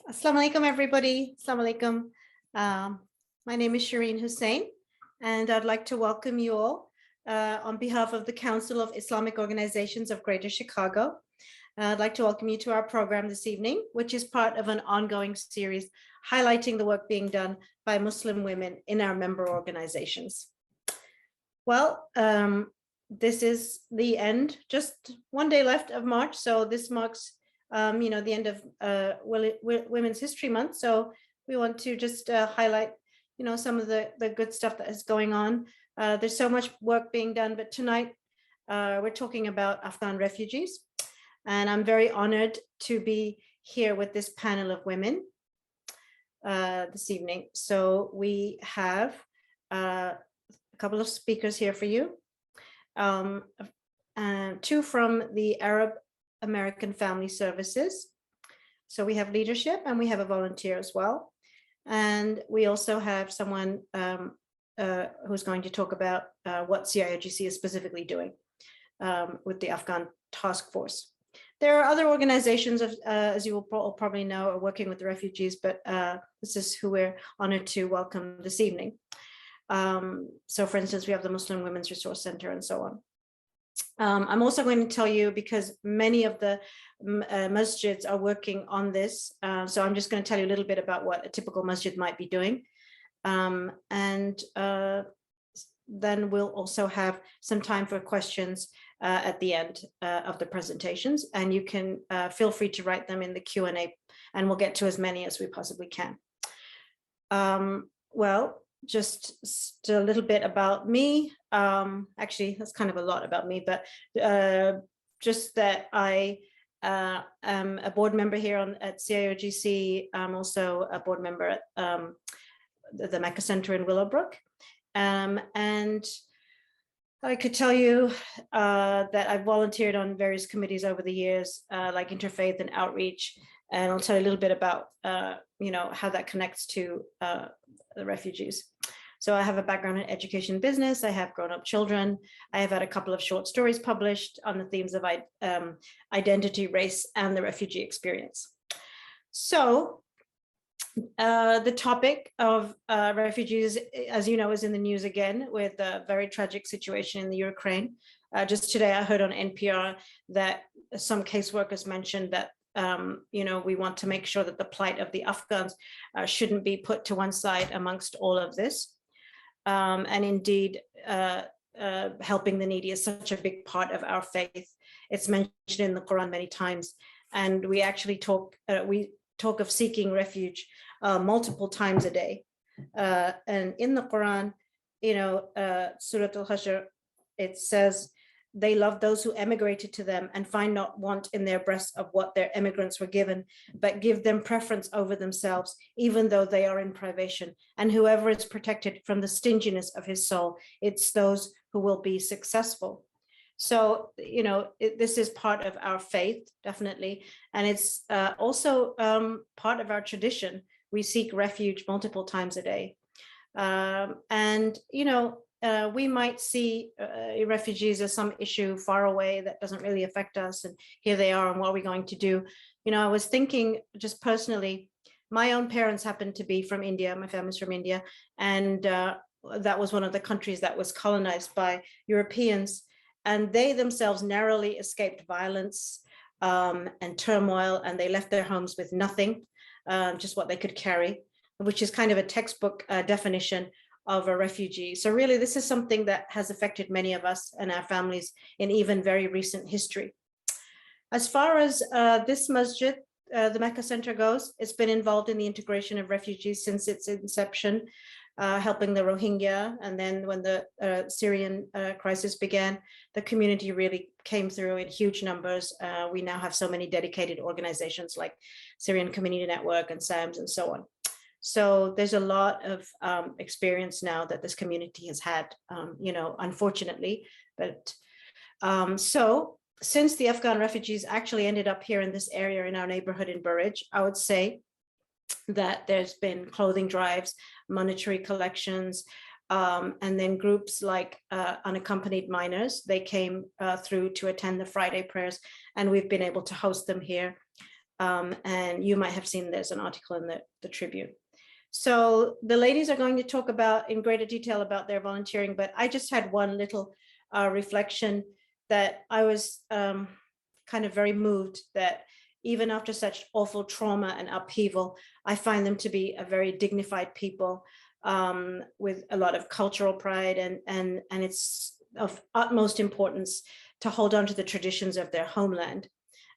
Assalamu alaikum, everybody. Assalamu alaikum. My name is SHEREEN HUSSAIN, and I'd like to welcome you all on behalf of the Council of Islamic Organizations of Greater Chicago. I'd like to welcome you to our program this evening, which is part of an ongoing series highlighting the work being done by Muslim women in our member organizations. Well, this is the end, just one day left of March, so this marks the end of Women's History Month. So we want to just highlight, some of the good stuff that is going on. There's so much work being done, but tonight we're talking about Afghan refugees. And I'm very honored to be here with this panel of women this evening. So we have a couple of speakers here for you. Two from the Arab American Family Services. So we have leadership and we have a volunteer as well. And we also have someone who's going to talk about what CIOGC is specifically doing with the Afghan task force. There are other organizations, as you will probably know, are working with the refugees, but this is who we're honored to welcome this evening. So for instance, we have the Muslim Women's Resource Center and so on. I'm also going to tell you, because many of the masjids are working on this, so I'm just going to tell you a little bit about what a typical masjid might be doing. And then we'll also have some time for questions at the end of the presentations, and you can feel free to write them in the Q&A, and we'll get to as many as we possibly can. Well, just a little bit about me. Actually, that's kind of a lot about me, but just that I am a board member here at CIOGC. I'm also a board member at the Mecca Center in Willowbrook. And I could tell you that I've volunteered on various committees over the years, like Interfaith and Outreach. And I'll tell you a little bit about, how that connects to the refugees. So I have a background in education business. I have grown-up children. I have had a couple of short stories published on the themes of identity, race, and the refugee experience. So the topic of refugees, as you know, is in the news again with a very tragic situation in the Ukraine. Just today, I heard on NPR that some caseworkers mentioned that we want to make sure that the plight of the Afghans shouldn't be put to one side amongst all of this. And indeed, helping the needy is such a big part of our faith. It's mentioned in the Quran many times, and we actually talk of seeking refuge multiple times a day. And in the Quran, Surah Al-Hashr, it says, they love those who emigrated to them and find not want in their breasts of what their emigrants were given, but give them preference over themselves, even though they are in privation. And whoever is protected from the stinginess of his soul, it's those who will be successful. So, this is part of our faith, definitely. And it's also part of our tradition. We seek refuge multiple times a day. We might see refugees as some issue far away that doesn't really affect us, and here they are, and what are we going to do? I was thinking just personally, my own parents happened to be from India, my family's from India, and that was one of the countries that was colonized by Europeans, and they themselves narrowly escaped violence and turmoil, and they left their homes with nothing, just what they could carry, which is kind of a textbook definition of a refugee. So really, this is something that has affected many of us and our families in even very recent history. As far as this masjid, the Mecca Center goes, it's been involved in the integration of refugees since its inception, helping the Rohingya. And then when the Syrian crisis began, the community really came through in huge numbers. We now have so many dedicated organizations like Syrian Community Network and SAMS and so on. So there's a lot of experience now that this community has had, unfortunately. But so since the Afghan refugees actually ended up here in this area in our neighborhood in Burridge, I would say that there's been clothing drives, monetary collections, and then groups like Unaccompanied Minors. They came through to attend the Friday prayers, and we've been able to host them here. And you might have seen there's an article in the Tribune. So the ladies are going to talk about in greater detail about their volunteering, but I just had one little reflection that I was kind of very moved that even after such awful trauma and upheaval, I find them to be a very dignified people with a lot of cultural pride, and it's of utmost importance to hold on to the traditions of their homeland.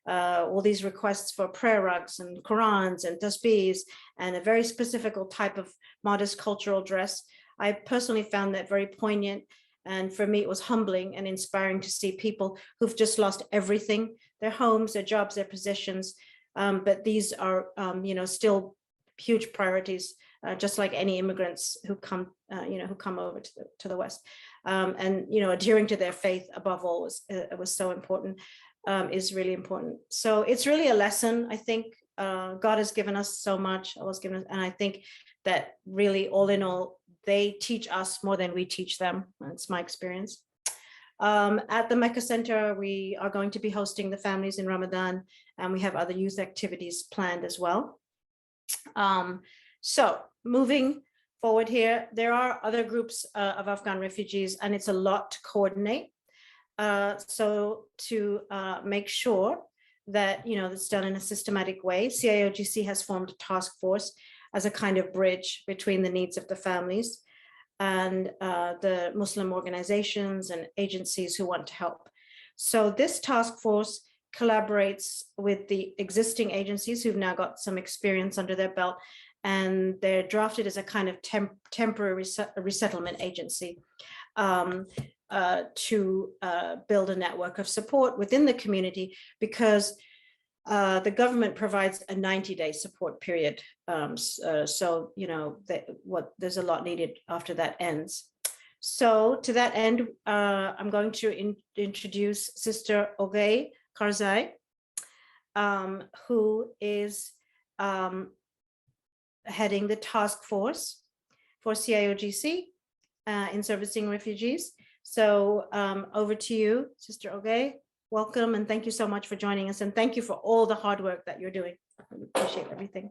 All these requests for prayer rugs and Qurans and tasbihs and a very specific type of modest cultural dress. I personally found that very poignant. And for me, it was humbling and inspiring to see people who've just lost everything, their homes, their jobs, their possessions. But these are, still huge priorities, just like any immigrants who come, who come over to the West. And, adhering to their faith above all was so important. Is really important. So it's really a lesson. I think God has given us so much. And I think that really, all in all, they teach us more than we teach them. That's my experience. At the Mecca Center, we are going to be hosting the families in Ramadan, and we have other youth activities planned as well. So moving forward here, there are other groups of Afghan refugees, and it's a lot to coordinate. So to make sure that, it's done in a systematic way, CIOGC has formed a task force as a kind of bridge between the needs of the families and the Muslim organizations and agencies who want to help. So this task force collaborates with the existing agencies who've now got some experience under their belt, and they're drafted as a kind of temporary resettlement agency. To build a network of support within the community, because the government provides a 90-day support period. So, there's a lot needed after that ends. So to that end, I'm going to introduce Sister Ogay Karzai, who is heading the task force for CIOGC in servicing refugees. So over to you, Sister Ogay. Welcome, and thank you so much for joining us, and thank you for all the hard work that you're doing. I appreciate everything.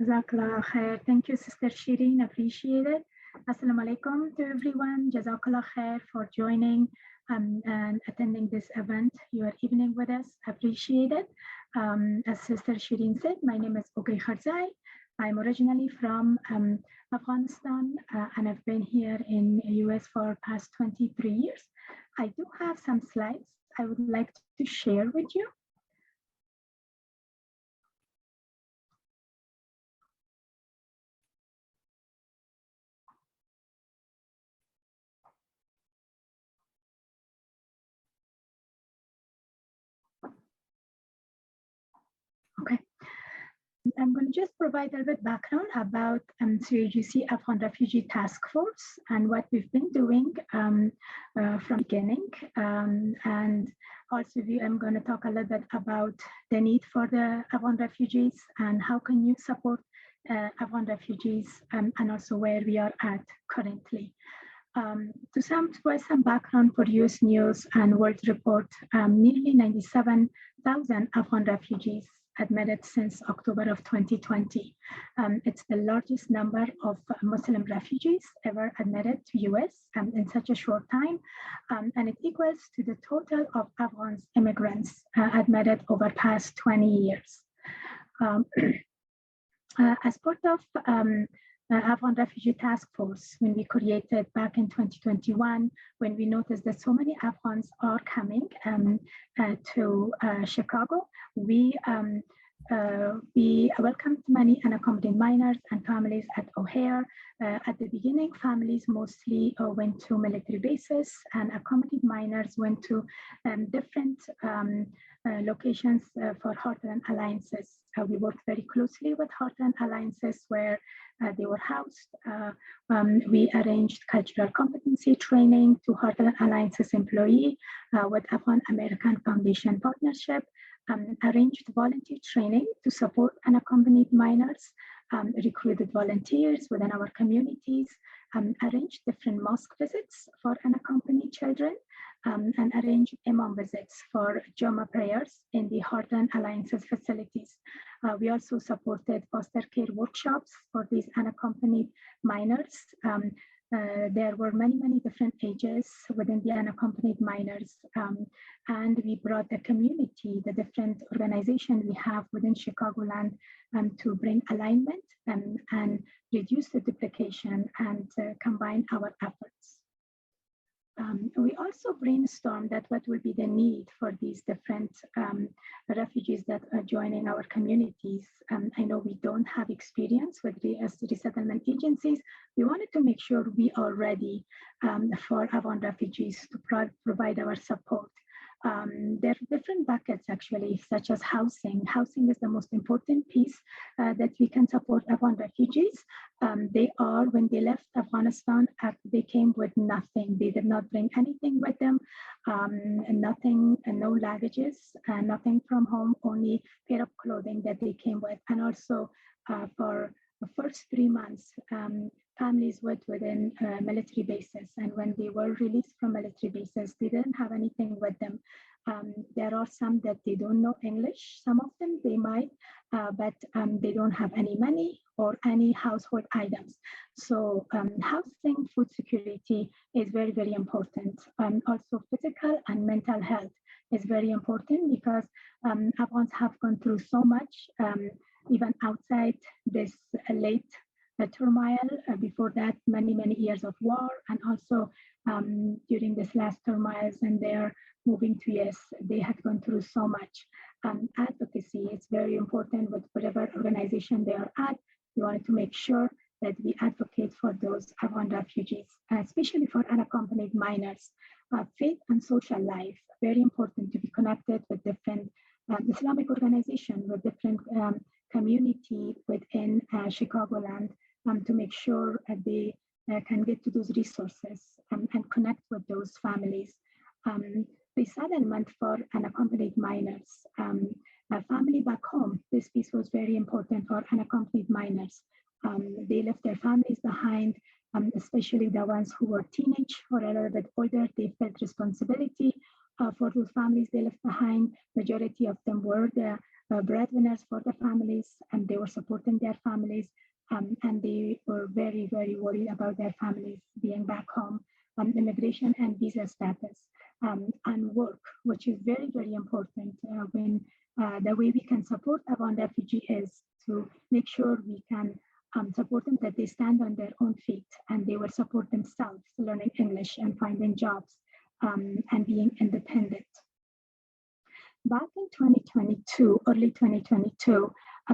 Jazakallah khair. Thank you, Sister Shireen. Appreciate it. Assalamu alaikum to everyone. Jazakallah khair for joining and attending this event. Your evening with us. Appreciate it. As Sister Shireen said, my name is Ogay Karzai. I'm originally from Afghanistan, and I've been here in the US for past 23 years. I do have some slides I would like to share with you. Okay. I'm going to just provide a little bit background about CIOGC Afghan Refugee Task Force and what we've been doing from beginning. And also I'm going to talk a little bit about the need for the Afghan refugees and how can you support Afghan refugees, and also where we are at currently. To provide some background for US News and World Report, nearly 97,000 Afghan refugees admitted since October of 2020. It's the largest number of Muslim refugees ever admitted to US in such a short time, and it equals to the total of Afghans immigrants admitted over past 20 years. As part of Afghan Refugee Task Force, when we created back in 2021, when we noticed that so many Afghans are coming to Chicago, we welcomed many unaccompanied minors and families at O'Hare. At the beginning, families mostly went to military bases, and accompanied minors went to different locations for Heartland Alliances. We worked very closely with Heartland Alliances where they were housed. We arranged cultural competency training to Heartland Alliances employee with Afghan American Foundation partnership, arranged volunteer training to support unaccompanied minors recruited volunteers within our communities, arranged different mosque visits for unaccompanied children, and arranged imam visits for Juma prayers in the Heartland Alliance's facilities. We also supported foster care workshops for these unaccompanied minors. There were many different ages within the unaccompanied minors, and we brought the community, the different organizations we have within Chicagoland, to bring alignment and reduce the duplication and combine our efforts. We also brainstormed that what will be the need for these different refugees that are joining our communities. I know we don't have experience with resettlement agencies. We wanted to make sure we are ready for Afghan refugees to provide our support. There are different buckets actually, such as housing. Housing is the most important piece that we can support Afghan refugees. When they left Afghanistan, they came with nothing. They did not bring anything with them, nothing, no luggages, nothing from home, only pair of clothing that they came with. And also for the first 3 months, families were within military bases. And when they were released from military bases, they didn't have anything with them. There are some that they don't know English. Some of them they might, but they don't have any money or any household items. So housing, food security is very important. Also physical and mental health is very important because Afghans have gone through so much, even outside this late turmoil. Before that, many years of war, and also during this last turmoils, and they're moving to US, they had gone through so much. Advocacy is very important with whatever organization they are at. We wanted to make sure that we advocate for those Afghan refugees, especially for unaccompanied minors. Faith and social life, very important to be connected with different Islamic organizations, with different community within Chicagoland, to make sure they can get to those resources and connect with those families. Resettlement for unaccompanied minors. A family back home, this piece was very important for unaccompanied minors. They left their families behind, especially the ones who were teenage or a little bit older. They felt responsibility for those families they left behind. Majority of them were the breadwinners for the families, and they were supporting their families, and they were very worried about their families being back home. Immigration and visa status, and work, which is very important. When the way we can support Afghan refugee is to make sure we can support them, that they stand on their own feet and they will support themselves, learning English and finding jobs, and being independent. Back in 2022, early 2022,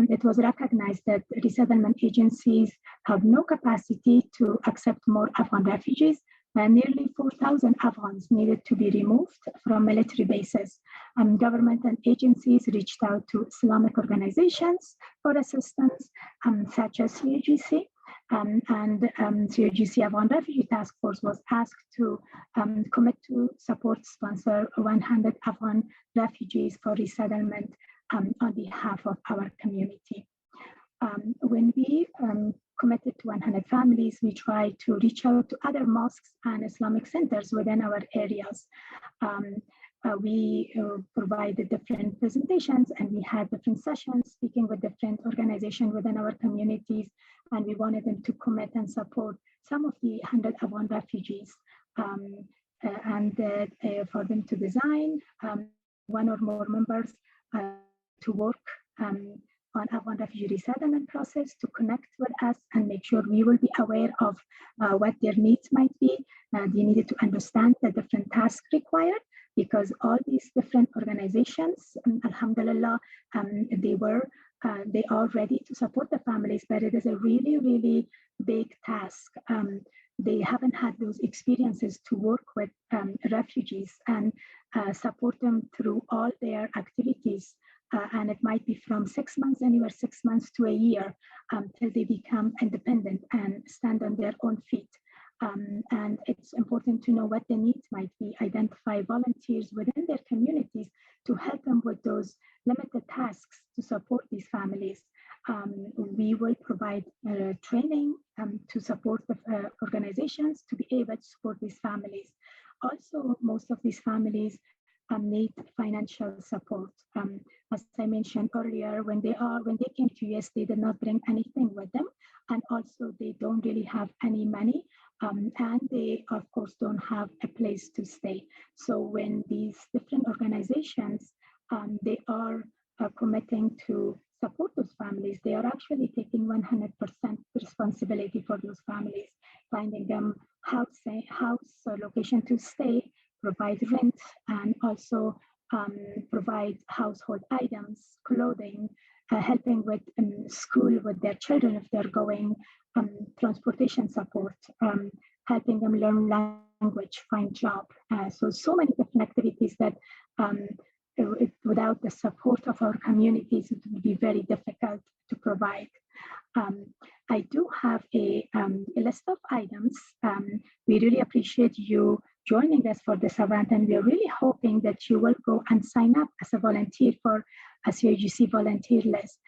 it was recognized that resettlement agencies have no capacity to accept more Afghan refugees. Nearly 4,000 Afghans needed to be removed from military bases. Government and agencies reached out to Islamic organizations for assistance, such as CAGC, and CAGC Afghan Refugee Task Force was asked to commit to sponsor 100 Afghan refugees for resettlement on behalf of our community. When we committed to 100 families, we tried to reach out to other mosques and Islamic centers within our areas. We provided different presentations, and we had different sessions speaking with different organizations within our communities, and we wanted them to commit and support some of the 100 Afghan refugees, and for them to design one or more members to work on Afghan refugee resettlement process, to connect with us and make sure we will be aware of what their needs might be. They needed to understand the different tasks required, because all these different organizations, alhamdulillah, they are ready to support the families, but it is a really big task. They haven't had those experiences to work with refugees and support them through all their activities. And it might be from 6 months, anywhere 6 months to a year, till they become independent and stand on their own feet. And it's important to know what the needs might be, identify volunteers within their communities to help them with those limited tasks to support these families. We will provide training to support the organizations to be able to support these families. Also, most of these families need financial support. As I mentioned earlier, when they came to US, they did not bring anything with them, and also they don't really have any money, and they of course don't have a place to stay. So when these different organizations they are committing to support those families, they are actually taking 100% responsibility for those families, finding them house location to stay, provide rent, and also provide household items, clothing, helping with school with their children if they're going, transportation support, helping them learn language, find job. So many different activities that without the support of our communities, it would be very difficult to provide. I do have a list of items. We really appreciate you joining us for this event, and we're really hoping that you will go and sign up as a volunteer for a CIGC volunteer list.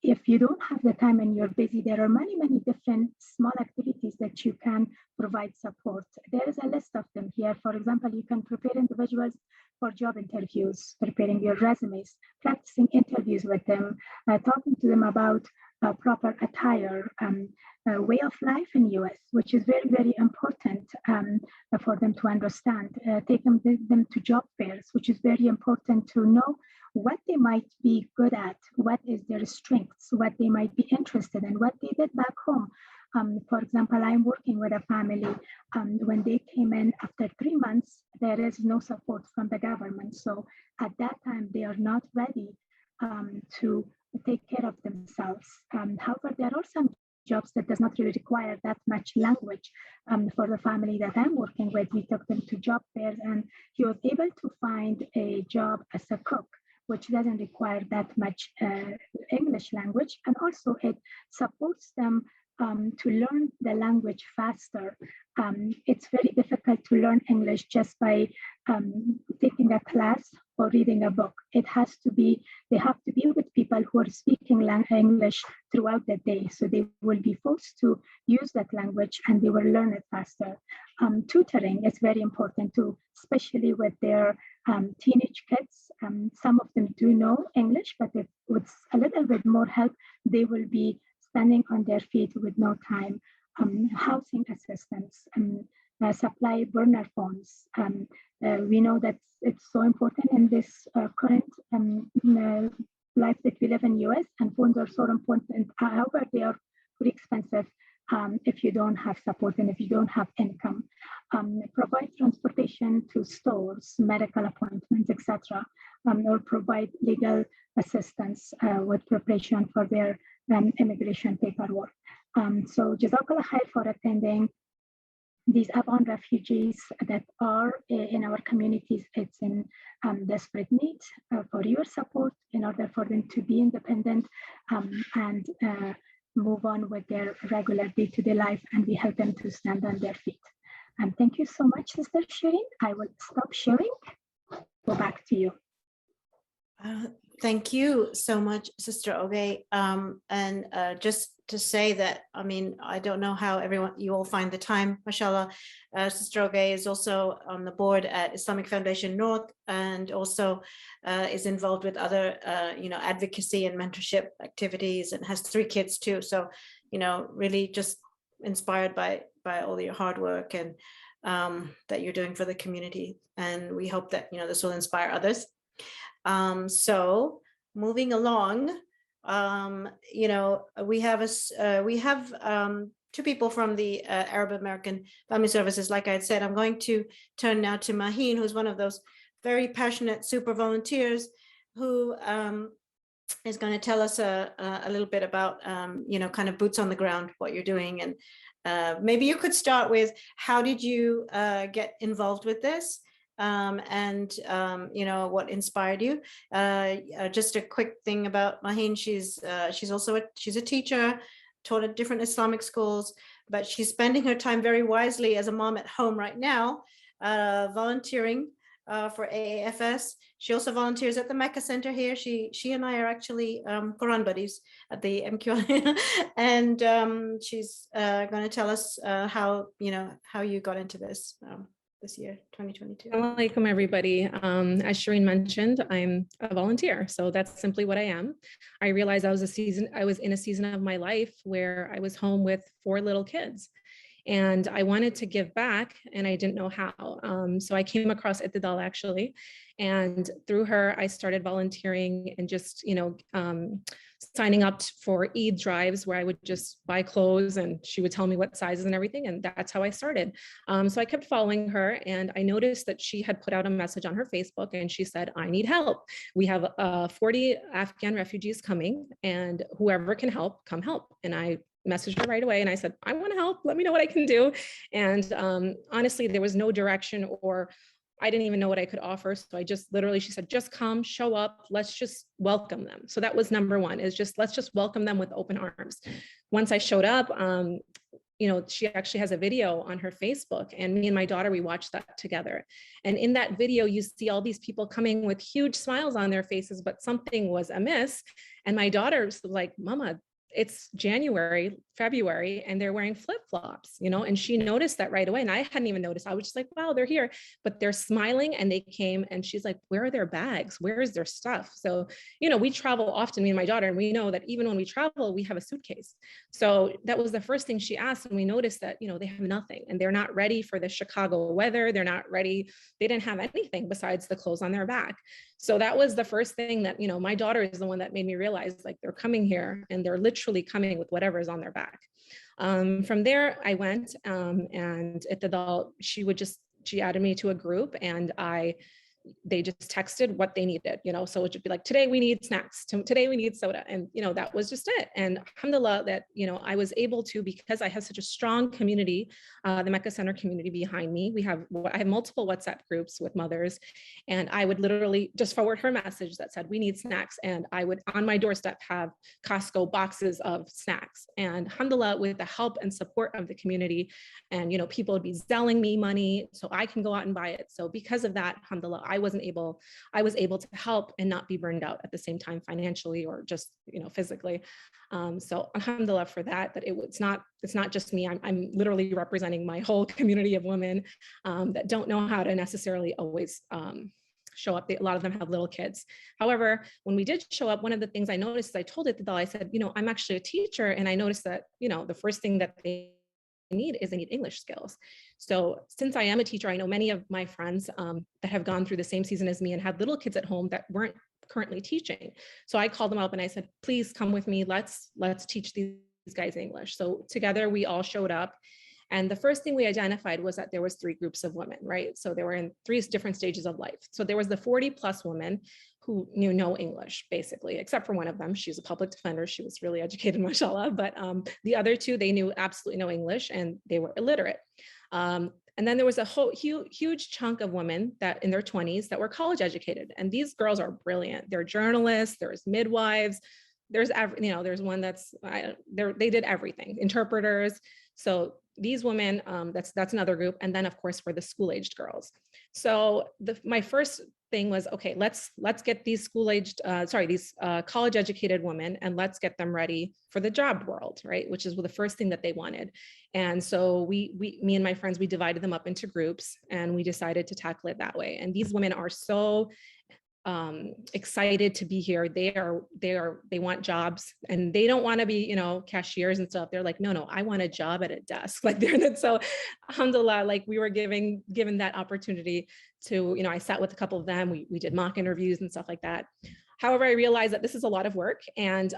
If you don't have the time and you're busy, there are many different small activities that you can provide support. There is a list of them here. For example, you can prepare individuals for job interviews, preparing your resumes, practicing interviews with them, talking to them about proper attire, way of life in US, which is very important for them to understand. Taking them to job fairs, which is very important to know what they might be good at, what is their strengths, what they might be interested in, what they did back home. For example, I'm working with a family. When they came in after 3 months, there is no support from the government. So at that time, they are not ready to take care of themselves. However, there are some jobs that does not really require that much language. For the family that I'm working with, we took them to job fairs, and he was able to find a job as a cook, which doesn't require that much English language. And also it supports them to learn the language faster. It's very difficult to learn English just by taking a class or reading a book. They have to be with people who are speaking English throughout the day. So they will be forced to use that language and they will learn it faster. Tutoring is very important too, especially with their teenage kids. Some of them do know English, but with a little bit more help, they will be standing on their feet with no time. Housing assistance, supply burner phones. We know that it's so important in this current life that we live in US, and phones are so important. However, they are pretty expensive if you don't have support and if you don't have income. Provide transportation to stores, medical appointments, etc., or provide legal assistance with preparation for their immigration paperwork. So Jazakallah khair for attending. These Afghan refugees that are in our communities, it's in desperate need for your support in order for them to be independent and move on with their regular day-to-day life, and we help them to stand on their feet. Thank you so much, Sister SHEREEN. I will stop sharing. Go back to you. Thank you so much, Sister Oge. And just to say that, I mean, I don't know how you all find the time, mashallah. Sister Oge is also on the board at Islamic Foundation North, and also is involved with other, advocacy and mentorship activities, and has 3 kids too. So, really just inspired by all your hard work and that you're doing for the community. And we hope that, this will inspire others. So moving along, we have 2 people from the Arab American Family Services. Like I had said, I'm going to turn now to MAHEEN, who's one of those very passionate super volunteers who is going to tell us a little bit about, kind of boots on the ground, what you're doing. And maybe you could start with, how did you get involved with this? What inspired you? Just a quick thing about MAHEEN. She's also a teacher, taught at different Islamic schools, but she's spending her time very wisely as a mom at home right now, volunteering for AAFS. She also volunteers at the Mecca Center here. She and I are actually Quran buddies at the MQI, and she's going to tell us how you got into this this year, 2022. Assalamu alaikum, everybody. As SHEREEN mentioned, I'm a volunteer, so that's simply what I am. I realized I was in a season of my life where I was home with 4 little kids, and I wanted to give back, and I didn't know how. So I came across ITEDAL actually, and through her, I started volunteering and just, signing up for Eid drives where I would just buy clothes and she would tell me what sizes and everything. And that's how I started. So I kept following her, and I noticed that she had put out a message on her Facebook and she said, I need help. We have 40 Afghan refugees coming, and whoever can help, come help. And I messaged her right away and I said, I want to help, let me know what I can do. And honestly, there was no direction, or I didn't even know what I could offer. So I just literally, she said, just come, show up, let's just welcome them. So that was number one, is just, let's just welcome them with open arms. Once I showed up, she actually has a video on her Facebook, and me and my daughter, we watched that together. And in that video, you see all these people coming with huge smiles on their faces, but something was amiss. And my daughter's like, Mama, it's January, February, and they're wearing flip-flops, and she noticed that right away. And I hadn't even noticed. I was just like, wow, they're here, but they're smiling, and they came, and she's like, where are their bags? Where is their stuff? So, we travel often, me and my daughter, and we know that even when we travel, we have a suitcase. So that was the first thing she asked. And we noticed that, they have nothing, and they're not ready for the Chicago weather. They're not ready. They didn't have anything besides the clothes on their back. So that was the first thing that, my daughter is the one that made me realize, like, they're coming here and they're literally coming with whatever is on their back. From there, I went and ITEDAL, she added me to a group, and they just texted what they needed, so it would be like, today we need snacks, today we need soda. And, that was just it. And alhamdulillah that, I was able to, because I have such a strong community, the Mecca Center community behind me. I have multiple WhatsApp groups with mothers, and I would literally just forward her message that said, we need snacks. And I would, on my doorstep, have Costco boxes of snacks. And alhamdulillah, with the help and support of the community, and, people would be selling me money so I can go out and buy it. So because of that, alhamdulillah, I was able to help and not be burned out at the same time, financially or just, physically. So alhamdulillah for that, it's not just me. I'm literally representing my whole community of women that don't know how to necessarily always show up. A lot of them have little kids. However, when we did show up, one of the things I noticed, I told ITEDAL, I said, I'm actually a teacher, and I noticed that, the first thing that they need English skills. So since I am a teacher, I know many of my friends that have gone through the same season as me and had little kids at home that weren't currently teaching. So I called them up and I said, please come with me. Let's teach these guys English. So together we all showed up. And the first thing we identified was that there was 3 groups of women, right? So they were in 3 different stages of life. So there was the 40+ women who knew no English, basically, except for one of them. She's a public defender. She was really educated, mashallah. But the other 2, they knew absolutely no English, and they were illiterate. And then there was a whole huge chunk of women that in their 20s that were college educated. And these girls are brilliant. They're journalists, there's midwives, there's one that's, they did everything, interpreters. So these women, that's another group. And then of course, were the school-aged girls. So my first thing was, okay, let's get these college educated women, and let's get them ready for the job world, right? Which is the first thing that they wanted. And so me and my friends, we divided them up into groups, and we decided to tackle it that way. And these women are so excited to be here. They want jobs, and they don't want to be, cashiers and stuff. They're like, no, I want a job at a desk. Like so alhamdulillah, like we were given that opportunity to, I sat with a couple of them. We did mock interviews and stuff like that. However, I realized that this is a lot of work. And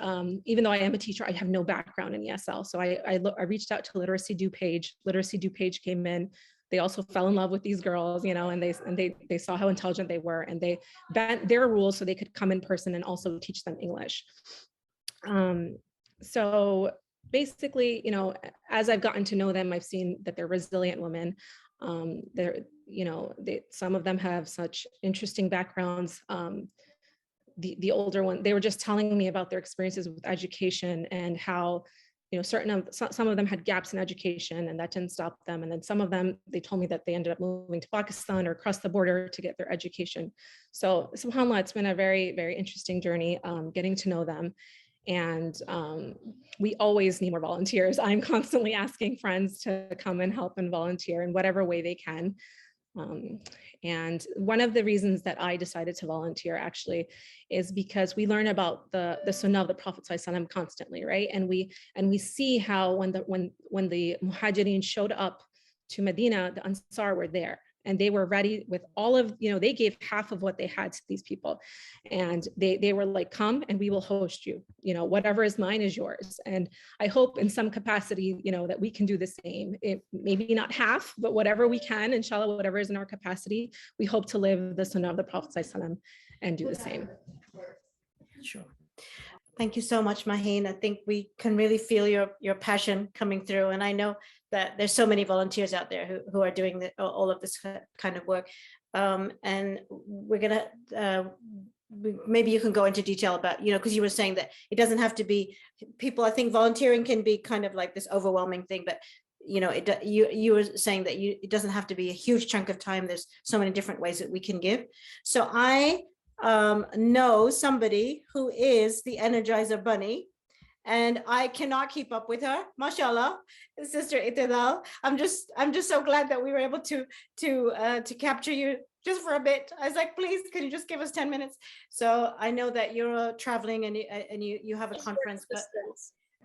even though I am a teacher, I have no background in ESL. So I reached out to Literacy Do Page. Literacy Do Page came in. They also fell in love with these girls, and they saw how intelligent they were, and they bent their rules so they could come in person and also teach them English. So basically, as I've gotten to know them, I've seen that they're resilient women. Some of them have such interesting backgrounds. The older one, they were just telling me about their experiences with education and how some of them had gaps in education, and that didn't stop them. And then some of them, they told me that they ended up moving to Pakistan or across the border to get their education. So subhanAllah, it's been a very, very interesting journey, getting to know them. And we always need more volunteers. I'm constantly asking friends to come and help and volunteer in whatever way they can. And one of the reasons that I decided to volunteer actually is because we learn about the Sunnah of the Prophet ﷺ constantly, right? And we see how when the Muhajirin showed up to Medina, the Ansar were there, and they were ready with all of, they gave half of what they had to these people. And they were like, come and we will host you, whatever is mine is yours. And I hope in some capacity, that we can do the same. Maybe not half, but whatever we can, inshallah, whatever is in our capacity, we hope to live the Sunnah of the Prophet ﷺ and do the same. Sure. Thank you so much, Maheen. I think we can really feel your passion coming through. And I know that there's so many volunteers out there who are doing all of this kind of work. And we're gonna, maybe you can go into detail about, because you were saying that it doesn't have to be people. I think volunteering can be kind of like this overwhelming thing, but you were saying that it doesn't have to be a huge chunk of time. There's so many different ways that we can give. So I know somebody who is the Energizer Bunny, and I cannot keep up with her. Mashallah, Sister ITEDAL. I'm just so glad that we were able to capture you just for a bit. I was like, please, can you just give us 10 minutes? So I know that you're traveling and you have a conference, but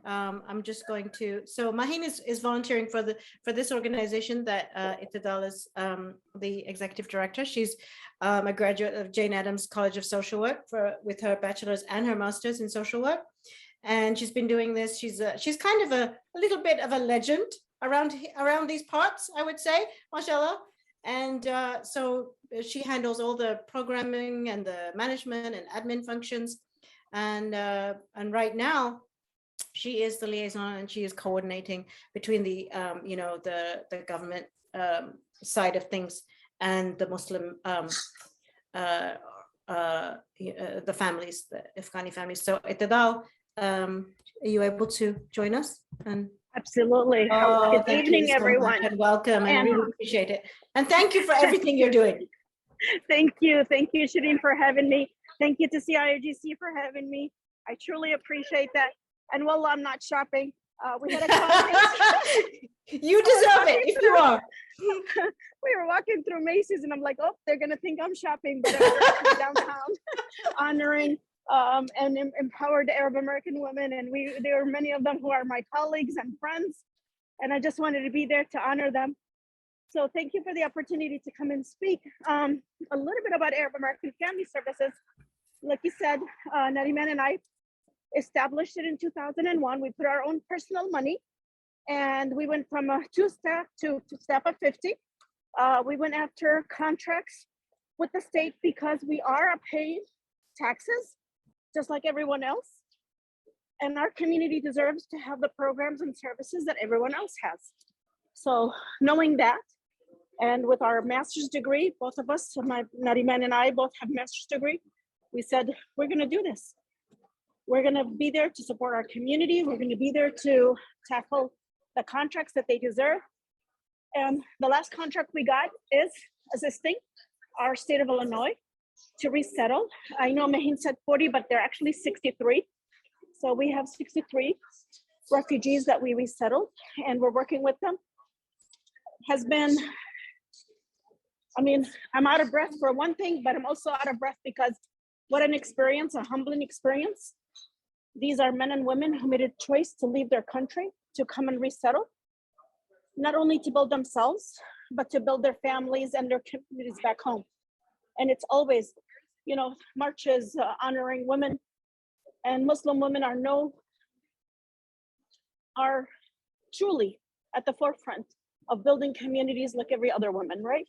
I'm just going to. So Maheen is volunteering for this organization that ITEDAL is the executive director. She's a graduate of Jane Addams College of Social Work with her bachelor's and her master's in social work. And she's been doing this. She's kind of a little bit of a legend around these parts, I would say, mashallah. And so she handles all the programming and the management and admin functions. And right now, she is the liaison, and she is coordinating between the the government side of things and the Muslim the families, the Afghani families. So ITEDAL, are you able to join us? And absolutely. Good evening, everyone. And welcome, and I really appreciate it. And thank you for everything you're doing. Thank you, SHEREEN, for having me. Thank you to CIRGC for having me. I truly appreciate that. And well, I'm not shopping. We had a conference. You deserve it if you are. We were walking through Macy's, and I'm like, oh, they're gonna think I'm shopping, but I'm downtown honoring and empowered Arab American women. And there were many of them who are my colleagues and friends. And I just wanted to be there to honor them. So thank you for the opportunity to come and speak a little bit about Arab American Family Services. Like you said, Nariman and I established it in 2001. We put our own personal money, and we went from a 2-staff to staff of 50. We went after contracts with the state because we are paying taxes just like everyone else. And our community deserves to have the programs and services that everyone else has. So knowing that, and with our master's degree, both of us, Nariman and I both have master's degree, we said, we're gonna do this. We're gonna be there to support our community. We're gonna be there to tackle the contracts that they deserve. And the last contract we got is assisting our state of Illinois to resettle. I know Maheen said 40, but they're actually 63. So we have 63 refugees that we resettled, and we're working with them. Has been, I mean, I'm out of breath for one thing, but I'm also out of breath because what an experience, a humbling experience. These are men and women who made a choice to leave their country, to come and resettle, not only to build themselves, but to build their families and their communities back home. And it's always, marches honoring women, and Muslim women are truly at the forefront of building communities like every other woman, right?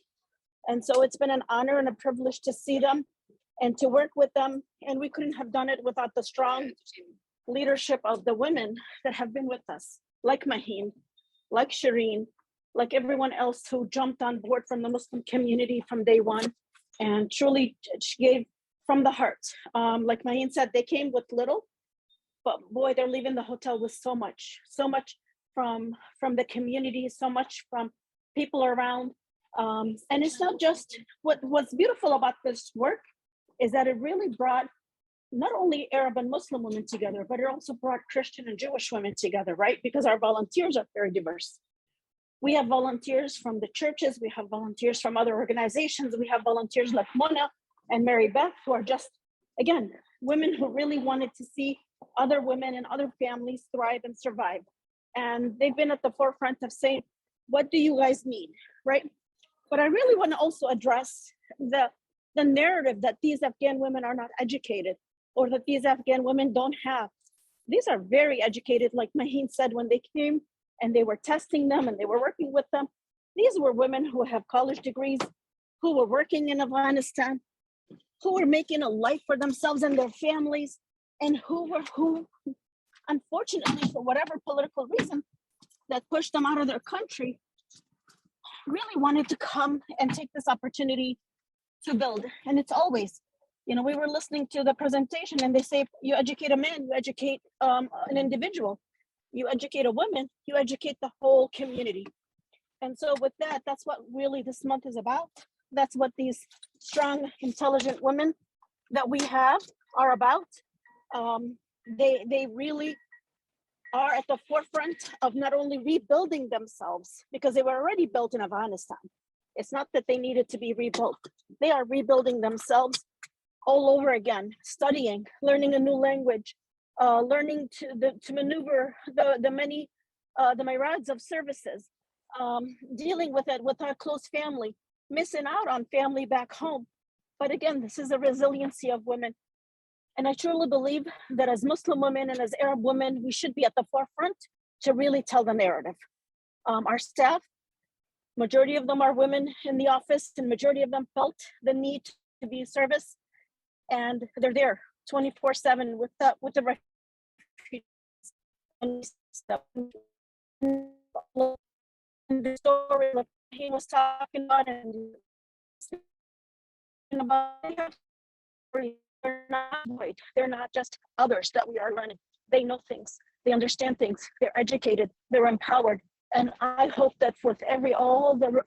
And so it's been an honor and a privilege to see them and to work with them. And we couldn't have done it without the strong leadership of the women that have been with us, like Maheen, like SHEREEN, like everyone else who jumped on board from the Muslim community from day one, and truly gave from the heart. Like Maheen said, they came with little, but boy, they're leaving the hotel with so much from the community, so much from people around. And it's not just what's beautiful about this work is that it really brought not only Arab and Muslim women together, but it also brought Christian and Jewish women together, right? Because our volunteers are very diverse. We have volunteers from the churches, we have volunteers from other organizations, we have volunteers like Mona and Mary Beth, who are just, again, women who really wanted to see other women and other families thrive and survive. And they've been at the forefront of saying, what do you guys need, right? But I really want to also address the narrative that these Afghan women are not educated, or that these Afghan women don't have. These are very educated, like Maheen said, when they came and they were testing them and they were working with them. These were women who have college degrees, who were working in Afghanistan, who were making a life for themselves and their families, and who unfortunately, for whatever political reason that pushed them out of their country, really wanted to come and take this opportunity to build. And it's always, you know, we were listening to the presentation and they say, you educate a man, you educate an individual, you educate a woman, you educate the whole community. And so with that, that's what really this month is about. That's what these strong, intelligent women that we have are about. They really are at the forefront of not only rebuilding themselves, because they were already built in Afghanistan. It's not that they needed to be rebuilt. They are rebuilding themselves all over again, studying, learning a new language, learning to maneuver the many myriads of services, dealing with it with our close family, missing out on family back home. But again, this is a resiliency of women. And I truly believe that as Muslim women and as Arab women, we should be at the forefront to really tell the narrative. Our staff, majority of them are women in the office, and majority of them felt the need to be of service. And they're there 24/7 with the refugees. And the story that he was talking about they're not just others that we are learning. They know things, they understand things, they're educated, they're empowered. And I hope that with all the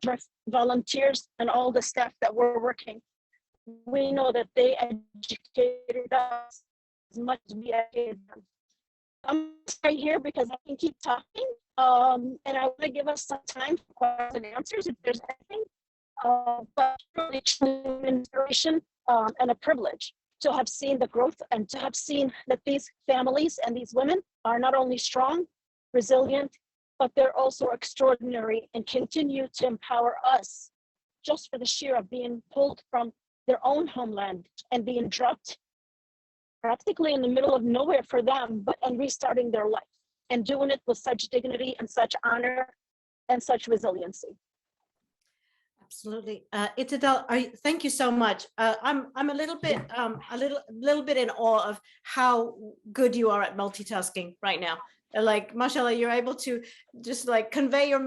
volunteers and all the staff that we're working, we know that they educated us as much as we educated them. I'm right here because I can keep talking, and I want to give us some time for questions and answers if there's anything. But really, truly inspiration and a privilege to have seen the growth and to have seen that these families and these women are not only strong, resilient, but they're also extraordinary and continue to empower us just for the sheer of being pulled from their own homeland and being dropped practically in the middle of nowhere for them, and restarting their life and doing it with such dignity and such honor and such resiliency. Absolutely, ITEDAL. Thank you so much. I'm a little bit in awe of how good you are at multitasking right now. Like, mashallah, you're able to just like convey your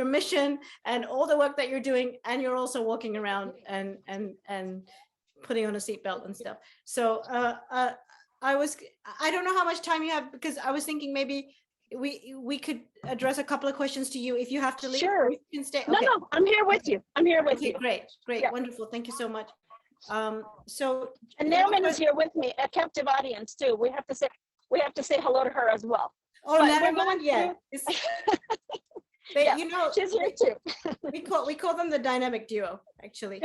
mission and all the work that you're doing, and you're also walking around and putting on a seatbelt and stuff. So I don't know how much time you have, because I was thinking maybe we could address a couple of questions to you if you have to leave. Sure. You can stay. Okay. No, I'm here with you. I'm here with you. Great, yeah. Wonderful. Thank you so much. So, and Naaman is here with me, a captive audience too. We have to say hello to her as well. Oh, Naaman, yeah. Yeah, you know, she's here too. we call them the dynamic duo, actually.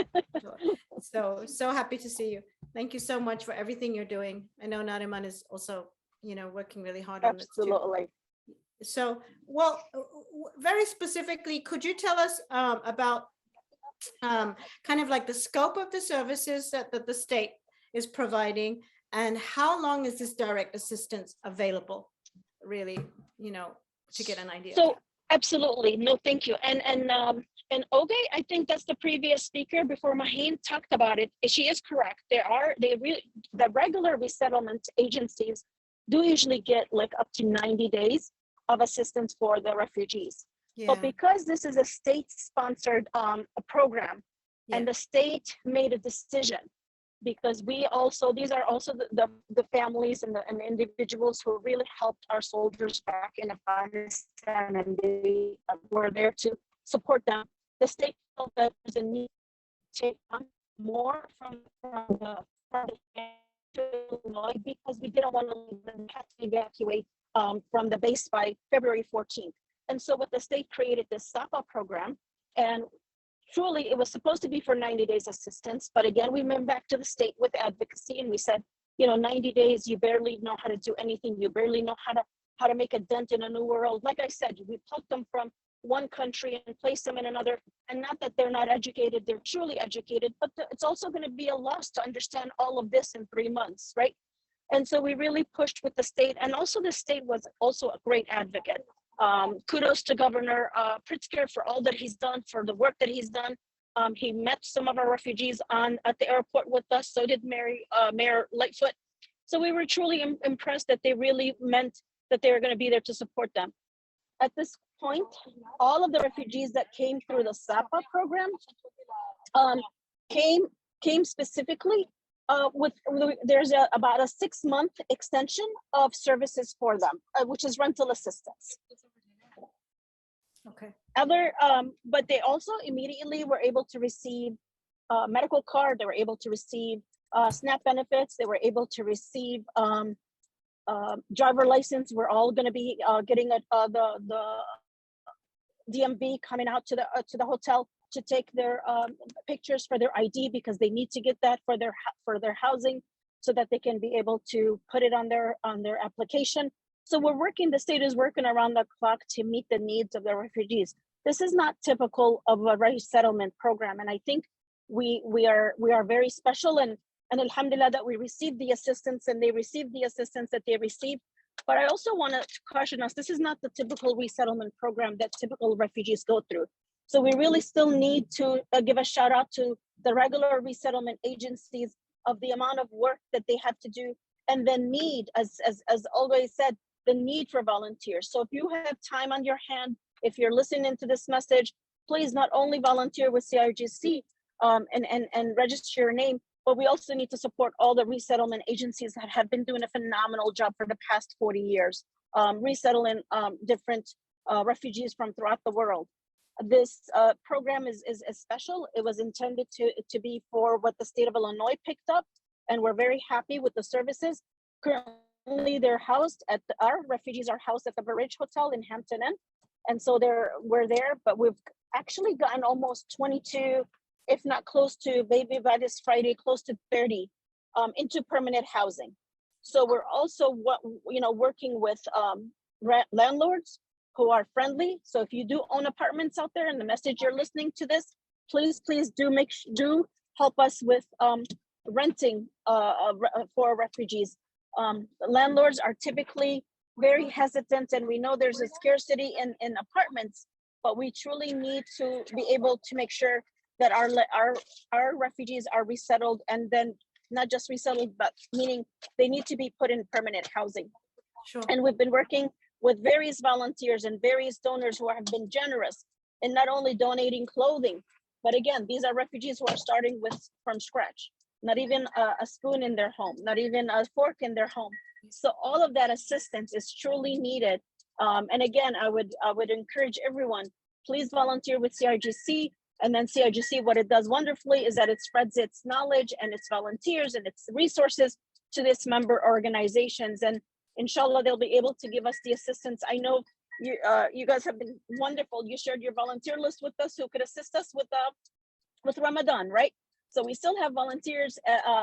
So happy to see you. Thank you so much for everything you're doing. I know Nariman is also, you know, working really hard on this too. Absolutely. So, well, very specifically, could you tell us about kind of like the scope of the services that the state is providing, and how long is this direct assistance available, really, you know, to get an idea? So absolutely, no, thank you. And Oge, I think that's the previous speaker before Maheen talked about it. She is correct. The regular resettlement agencies do usually get like up to 90 days of assistance for the refugees. Yeah. But because this is a state-sponsored a program, yeah, and the state made a decision because these are also the families and the individuals who really helped our soldiers back in Afghanistan, and they were there to support them. The state felt that there's a need to take on more from Illinois, because we didn't want to leave them, had to evacuate from the base by February 14th. And so what the state created this SAPA program, and truly it was supposed to be for 90 days assistance. But again, we went back to the state with advocacy and we said, 90 days, you barely know how to do anything. You barely know how to make a dent in a new world. Like I said, we plucked them from one country and placed them in another. And not that they're not educated, they're truly educated, but it's also going to be a loss to understand all of this in 3 months, right? And so we really pushed with the state, and also the state was also a great advocate. Kudos to Governor Pritzker for all that he's done, for the work that he's done. He met some of our refugees at the airport with us. So did Mayor Lightfoot. So we were truly impressed that they really meant that they were going to be there to support them. At this point, all of the refugees that came through the SAPA program came specifically there's about a 6-month extension of services for them, which is rental assistance. Okay. But they also immediately were able to receive a medical card. They were able to receive SNAP benefits. They were able to receive driver license. We're all going to be getting the DMV coming out to the hotel to take their pictures for their ID, because they need to get that for their housing, so that they can be able to put it on their application. So the state is working around the clock to meet the needs of the refugees. This is not typical of a resettlement program, and I think we are very special, and alhamdulillah that we received the assistance, and they received the assistance that they received. But I also want to caution us, this is not the typical resettlement program that typical refugees go through. So we really still need to give a shout out to the regular resettlement agencies of the amount of work that they have to do, and the need, as always said, the need for volunteers. So if you have time on your hand, if you're listening to this message, please not only volunteer with CIRGC and register your name, but we also need to support all the resettlement agencies that have been doing a phenomenal job for the past 40 years, resettling different refugees from throughout the world. This program is special. It was intended to be for what the state of Illinois picked up, and we're very happy with the services. Currently, they're housed at our refugees are housed at the Burridge Hotel in Hampton Inn, and so we're there. But we've actually gotten almost 22, if not close to, maybe by this Friday, close to 30 into permanent housing. So we're also working with landlords who are friendly. So if you do own apartments out there, and the message you're listening to this, please do help us with renting for refugees. Landlords are typically very hesitant, and we know there's a scarcity in apartments, but we truly need to be able to make sure that our refugees are resettled, and then not just resettled, but meaning they need to be put in permanent housing. Sure. And we've been working with various volunteers and various donors who have been generous in not only donating clothing, but again, these are refugees who are starting from scratch, not even a spoon in their home, not even a fork in their home. So all of that assistance is truly needed. And again, I would encourage everyone, please volunteer with CIRGC. And then CIRGC, what it does wonderfully is that it spreads its knowledge and its volunteers and its resources to its member organizations. And inshallah, they'll be able to give us the assistance. I know you guys have been wonderful. You shared your volunteer list with us who could assist us with Ramadan, right? So we still have volunteers,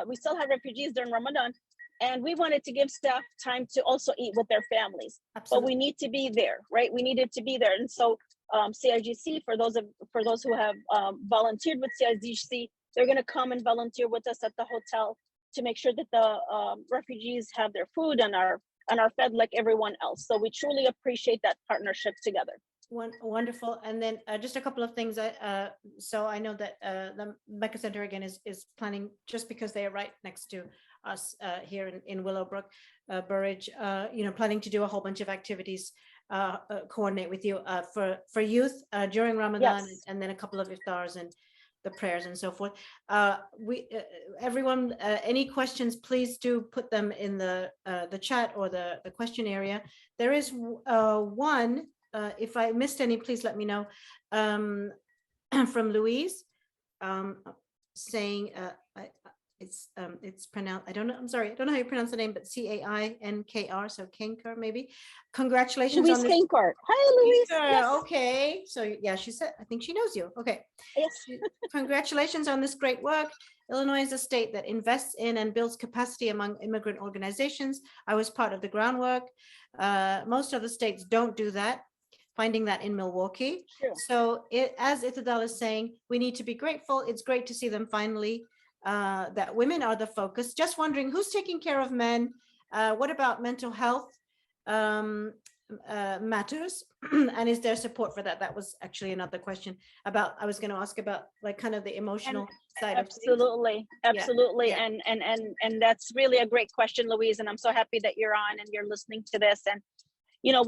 we still have refugees during Ramadan, and we wanted to give staff time to also eat with their families. Absolutely. But we need to be there, right? We needed to be there. And so CIGC, for those who have volunteered with CIGC, they're going to come and volunteer with us at the hotel to make sure that the refugees have their food and are fed like everyone else. So we truly appreciate that partnership together. Wonderful. And then just a couple of things. So I know that the Mecca Center again is planning, just because they are right next to us here in Willowbrook, Burridge, planning to do a whole bunch of activities, coordinate with you for youth during Ramadan, yes. And then a couple of iftars the prayers and so forth. Everyone, any questions, please do put them in the chat or the question area. There is one, if I missed any, please let me know, from Louise, saying, it's pronounced, I don't know, I'm sorry, I don't know how you pronounce the name, but Cainkr, so Cainkr maybe. Congratulations Louise on this. Cainkr. Hi, Louise. Yes. Okay, so yeah, she said, I think she knows you. Okay. Yes. Congratulations on this great work. Illinois is a state that invests in and builds capacity among immigrant organizations. I was part of the groundwork. Most other states don't do that, finding that in Milwaukee. True. So as ITEDAL is saying, we need to be grateful. It's great to see them finally, that women are the focus. Just wondering who's taking care of men. What about mental health matters? And is there support for that? That was actually another question about, I was going to ask about like kind of the emotional side of things. Absolutely. Yeah. And that's really a great question, Louise. And I'm so happy that you're on and you're listening to this. And you know,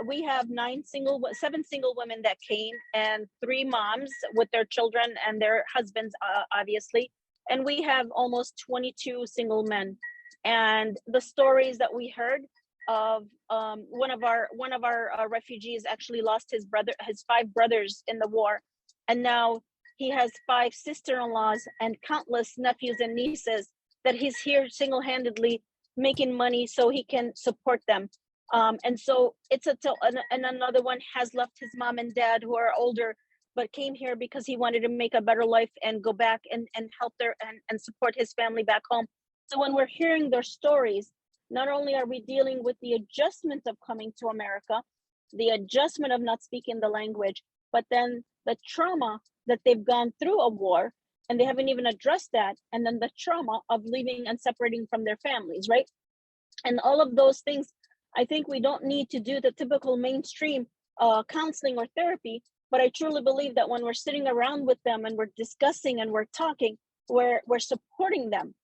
we have 7 single women that came, and 3 moms with their children and their husbands, obviously. And we have almost 22 single men. And the stories that we heard of one of our refugees actually lost his 5 brothers in the war, and now he has 5 sister-in-laws and countless nephews and nieces that he's here single-handedly making money so he can support them. And so and another one has left his mom and dad who are older, but came here because he wanted to make a better life and go back and help and support his family back home. So when we're hearing their stories, not only are we dealing with the adjustment of coming to America, the adjustment of not speaking the language, but then the trauma that they've gone through a war and they haven't even addressed that. And then the trauma of leaving and separating from their families, right? And all of those things, I think we don't need to do the typical mainstream counseling or therapy, but I truly believe that when we're sitting around with them and we're discussing and we're talking, we're supporting them.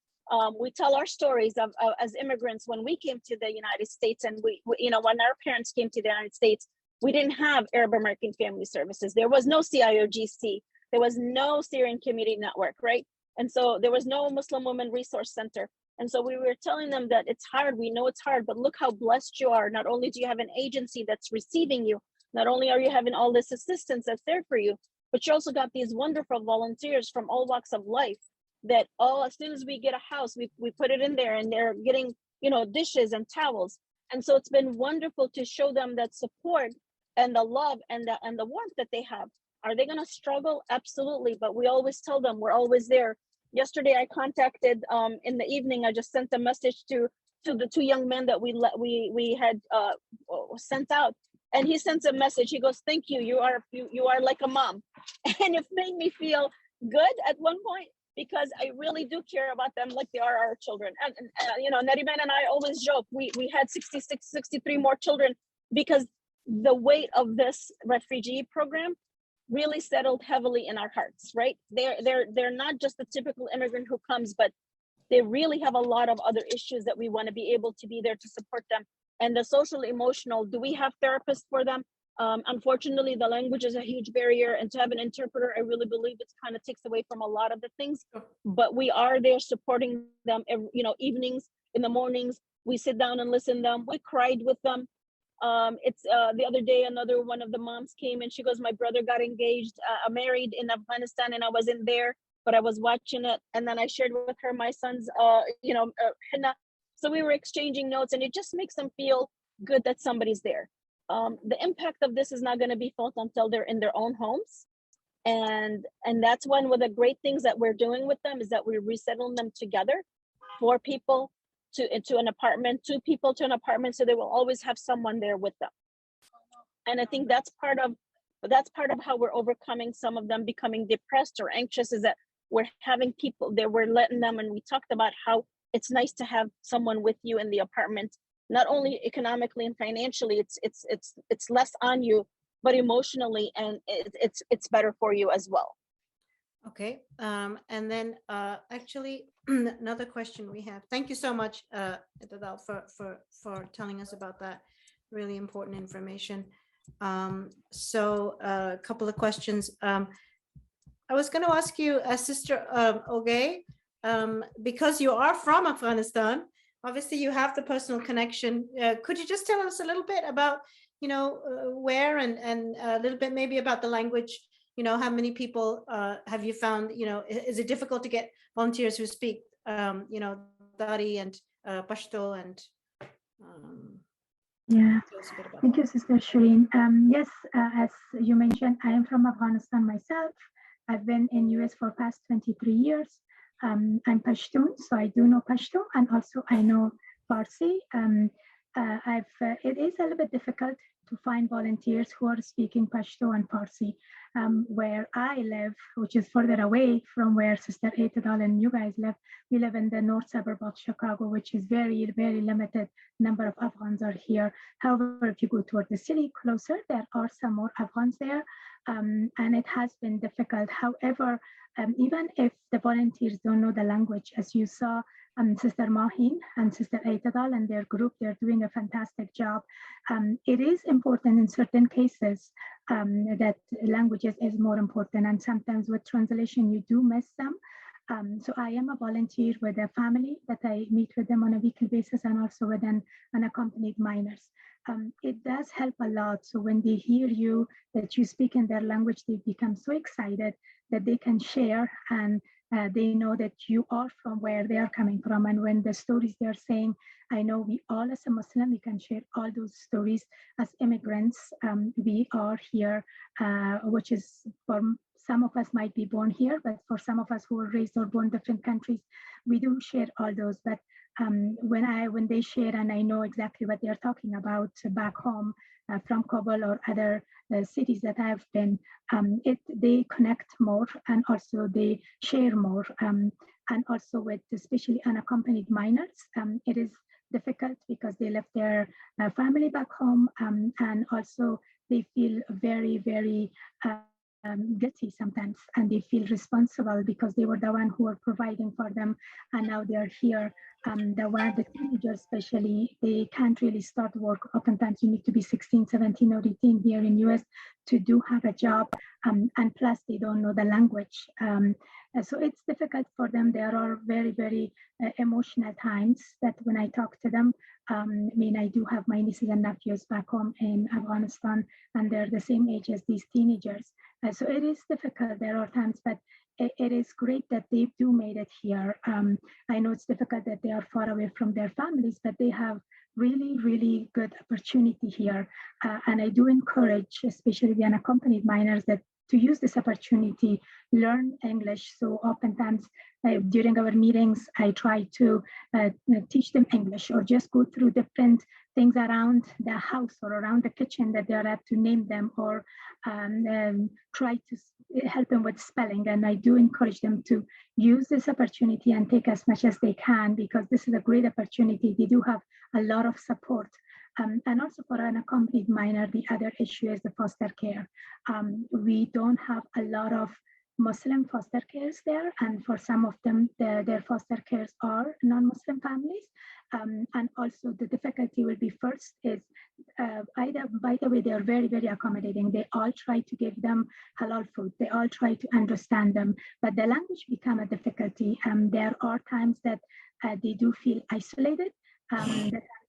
We tell our stories of as immigrants when we came to the United States, and we you know, when our parents came to the United States, we didn't have Arab American Family Services. There was no CIOGC. There was no Syrian Community Network, right? And so there was no Muslim Women Resource Center. And so we were telling them that it's hard, we know it's hard, but look how blessed you are. Not only do you have an agency that's receiving you, not only are you having all this assistance that's there for you, but you also got these wonderful volunteers from all walks of life that as soon as we get a house, we put it in there and they're getting, you know, dishes and towels. And so it's been wonderful to show them that support and the love and the warmth that they have. Are they gonna struggle? Absolutely, but we always tell them we're always there. Yesterday, I contacted in the evening. I just sent a message to the 2 young men that we had sent out, and he sends a message. He goes, "Thank you. You are like a mom," and it made me feel good at one point because I really do care about them like they are our children. And you know, Nariman and I always joke we had 63 more children because the weight of this refugee program really settled heavily in our hearts, right? They're not just the typical immigrant who comes, but they really have a lot of other issues that we want to be able to be there to support them. And the social emotional, do we have therapists for them? Unfortunately, the language is a huge barrier, and to have an interpreter, I really believe it kind of takes away from a lot of the things, but we are there supporting them, you know, evenings, in the mornings, we sit down and listen to them. We cried with them. The other day, another one of the moms came and she goes, my brother got engaged, married in Afghanistan, and I wasn't there, but I was watching it. And then I shared with her my son's, henna. So we were exchanging notes, and it just makes them feel good that somebody's there. The impact of this is not going to be felt until they're in their own homes. And that's one of the great things that we're doing with them, is that we're resettling them together, 4 people to an apartment, 2 people to an apartment, so they will always have someone there with them. And I think that's part of how we're overcoming some of them becoming depressed or anxious, is that we're having people there, we're letting them, and we talked about how it's nice to have someone with you in the apartment, not only economically and financially, it's less on you, but emotionally, and it's better for you as well. Okay, and then actually another question we have. Thank you so much, ITEDAL, for telling us about that really important information. So a couple of questions. I was going to ask you, Sister Oge, because you are from Afghanistan, obviously you have the personal connection. Could you just tell us a little bit about, where and a little bit maybe about the language? How many people have you found, is it difficult to get volunteers who speak, Dari and Pashto and yeah. tell us a bit about Thank that. you, Sister Shireen. Yes, as you mentioned, I am from Afghanistan myself. I've been in US for past 23 years. I'm Pashtun, so I do know Pashto, and also I know Farsi. It is a little bit difficult to find volunteers who are speaking Pashto and Farsi. Where I live, which is further away from where Sister ITEDAL and you guys live, we live in the north suburb of Chicago, which is very, very limited number of Afghans are here. However, if you go toward the city closer, there are some more Afghans there, and it has been difficult. However, even if the volunteers don't know the language, as you saw, Sister MAHEEN and Sister ITEDAL and their group, they're doing a fantastic job. It is important in certain cases that languages is more important, and sometimes with translation you do miss them. So I am a volunteer with a family that I meet with them on a weekly basis, and also with an unaccompanied minors. It does help a lot. So when they hear you, that you speak in their language, they become so excited that they can share, and they know that you are from where they are coming from. And when the stories they're saying, I know we all as a Muslim, we can share all those stories. As immigrants, we are here, which is for some of us might be born here, but for some of us who were raised or born in different countries, we do share all those. But when they share, and I know exactly what they're talking about back home from Kabul or other cities that I've been, they connect more, and also they share more. And also with especially unaccompanied minors, it is difficult because they left their family back home, and also they feel very, very guilty sometimes, and they feel responsible because they were the one who were providing for them, and now they're here. The teenagers especially, they can't really start work. Oftentimes you need to be 16, 17 or 18 here in US to do have a job, and plus they don't know the language. So it's difficult for them. There are very, very emotional times that when I talk to them, I mean, I do have my nieces and nephews back home in Afghanistan, and they're the same age as these teenagers. So it is difficult. There are times, but it is great that they do made it here. I know it's difficult that they are far away from their families, but they have really, really good opportunity here. And I do encourage, especially the unaccompanied minors, that to use this opportunity, learn English. So oftentimes during our meetings, I try to teach them English, or just go through different things around the house or around the kitchen that they're at, to name them, or try to help them with spelling. And I do encourage them to use this opportunity and take as much as they can, because this is a great opportunity. They do have a lot of support. And also for an unaccompanied minor, the other issue is the foster care. We don't have a lot of Muslim foster cares there, and for some of them, their foster cares are non-Muslim families. And also the difficulty will be first is, by the way, they are very, very accommodating. They all try to give them halal food. They all try to understand them, but the language become a difficulty. There are times that they do feel isolated.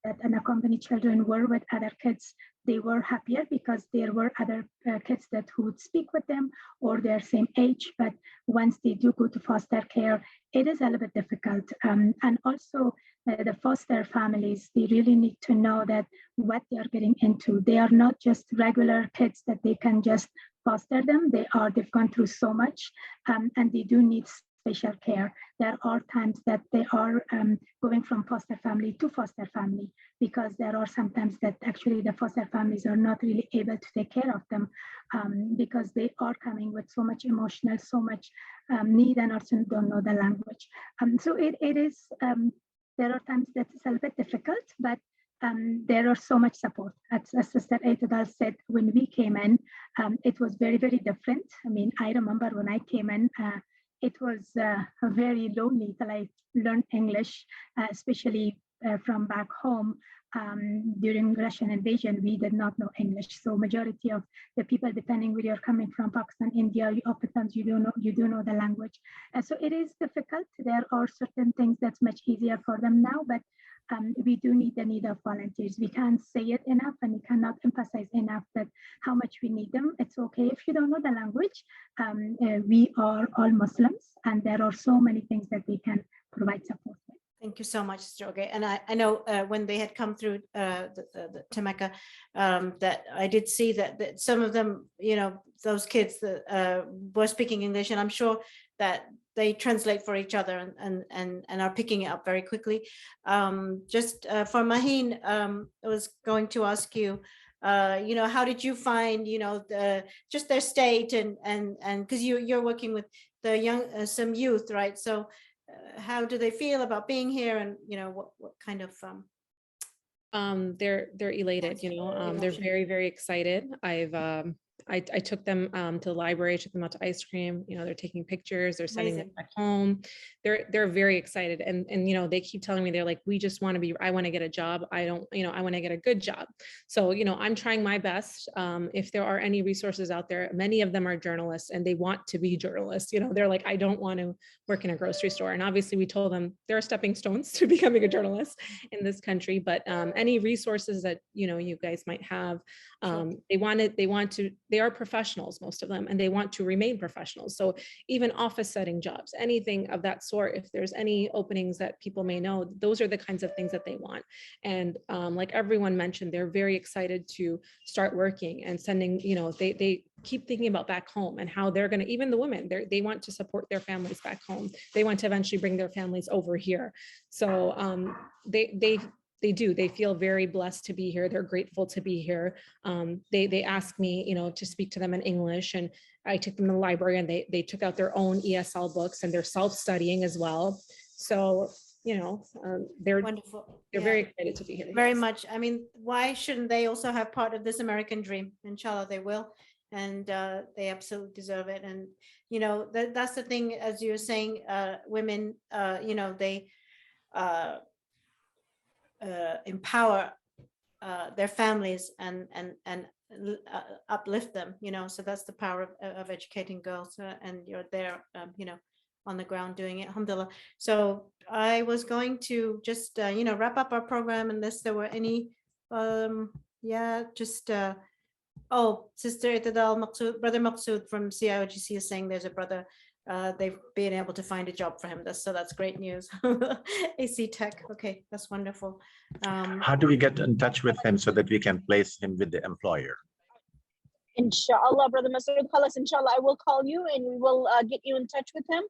That unaccompanied children were with other kids, they were happier because there were other kids that who would speak with them or their same age. But once they do go to foster care, it is a little bit difficult. And also the foster families, they really need to know that what they are getting into. They are not just regular kids that they can just foster them. They've gone through so much, and they do need special care. There are times that they are going from foster family to foster family, because there are sometimes that actually the foster families are not really able to take care of them, because they are coming with so much emotional, so much need, and also don't know the language. So it is, there are times that it's a little bit difficult, but there are so much support. As Sister ITEDAL said, when we came in, it was very, very different. I mean, I remember when I came in, it was very lonely till I learned English, especially from back home, during Russian invasion, we did not know English. So majority of the people, depending where you're coming from, Pakistan, India, oftentimes you do know the language. And so it is difficult. There are certain things that's much easier for them now, but we do need the need of volunteers. We can't say it enough, and we cannot emphasize enough that how much we need them. It's okay if you don't know the language. We are all Muslims, and there are so many things that we can provide support with. Thank you so much, Sister Oge. And I know when they had come through to Mecca, that I did see that some of them, you know, those kids that were speaking English, and I'm sure that they translate for each other and are picking it up very quickly. Just for MAHEEN, I was going to ask you, you know, how did you find, you know, just their state and because you're working with the young, some youth, right? So how do they feel about being here, and you know what kind of they're elated, you know, they're very, very excited. I took them to the library, took them out to ice cream, you know, they're taking pictures, they're sending them back home. They're very excited. And, you know, they keep telling me, they're like, we just want to be, I want to get a job. I don't, you know, I want to get a good job. So, you know, I'm trying my best. If there are any resources out there, many of them are journalists and they want to be journalists. You know, they're like, I don't want to work in a grocery store. And obviously we told them there are stepping stones to becoming a journalist in this country, but any resources that, you know, you guys might have, they are professionals, most of them, and they want to remain professionals. So even office setting jobs, anything of that sort, if there's any openings that people may know, those are the kinds of things that they want. And like everyone mentioned, they're very excited to start working and sending, you know, they keep thinking about back home and how they're going to, even the women, they want to support their families back home. They want to eventually bring their families over here. So they feel very blessed to be here. They're grateful to be here. They ask me, you know, to speak to them in English, and I took them to the library, and they took out their own ESL books, and they're self-studying as well. So, you know, they're wonderful. They're very excited to be here. Very much. I mean, why shouldn't they also have part of this American dream? Inshallah, they will. And they absolutely deserve it. And, you know, that's the thing, as you were saying, women, you know, they empower their families and uplift them, you know, so that's the power of educating girls, and you're there, you know, on the ground doing it, alhamdulillah. So I was going to just, you know, wrap up our program unless there were any, yeah, just, oh, Sister ITEDAL, Brother Maqsood from CIOGC is saying there's a brother, they've been able to find a job for him. So that's great news. AC Tech, okay, that's wonderful. How do we get in touch with him so that we can place him with the employer? Inshallah, Brother Masood, khalas, inshallah, I will call you and we will get you in touch with him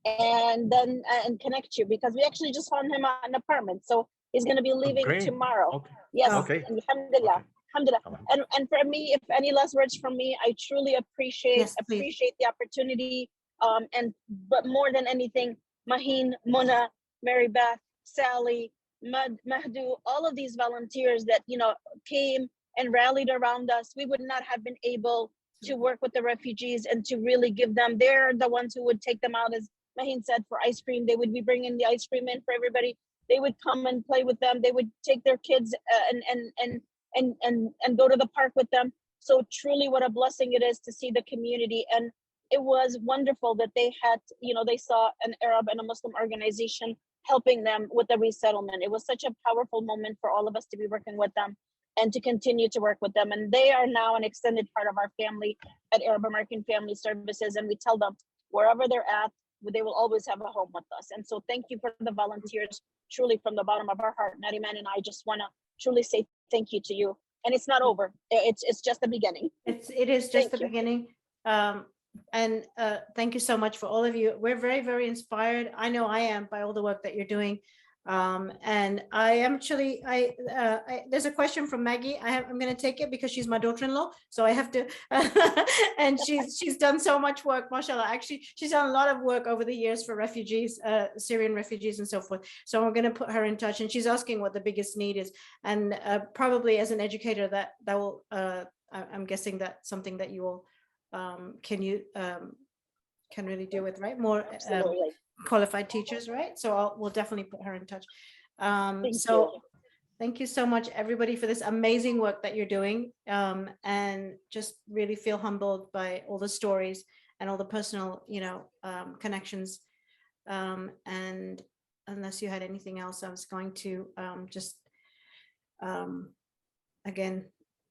and then and connect you, because we actually just found him an apartment. So he's going to be leaving tomorrow. Okay. Yes, okay. Alhamdulillah. Okay. Alhamdulillah. And for me, if any last words from me, I truly appreciate the opportunity. But more than anything, MAHEEN, Mona, Mary Beth, Sally, Mahdu, all of these volunteers that, you know, came and rallied around us, we would not have been able to work with the refugees and to really give them, they're the ones who would take them out, as MAHEEN said, for ice cream. They would be bringing the ice cream in for everybody. They would come and play with them. They would take their kids and go to the park with them. So truly what a blessing it is to see the community. And it was wonderful that they had, you know, they saw an Arab and a Muslim organization helping them with the resettlement. It was such a powerful moment for all of us to be working with them and to continue to work with them. And they are now an extended part of our family at Arab American Family Services. And we tell them wherever they're at, they will always have a home with us. And so thank you for the volunteers, truly from the bottom of our heart. Nariman and I just want to truly say thank you to you. And it's not over. It's just the beginning. It is just the beginning. And thank you so much for all of you. We're very, very inspired. I know I am by all the work that you're doing. And I am actually, there's a question from Maggie. I'm going to take it because she's my daughter-in-law. So I have to, and she's done so much work, mashallah. Actually, she's done a lot of work over the years for refugees, Syrian refugees and so forth. So I'm going to put her in touch, and she's asking what the biggest need is. And probably as an educator that will, I'm guessing that's something that you will, can really deal with, right? More qualified teachers, right? So we'll definitely put her in touch. Thank you so much, everybody, for this amazing work that you're doing, and just really feel humbled by all the stories and all the personal, connections. And unless you had anything else, I was going to just, again,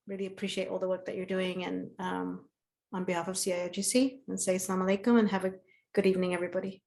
really appreciate all the work that you're doing, and on behalf of CIOGC, and say Assalamu alaikum and have a good evening, everybody.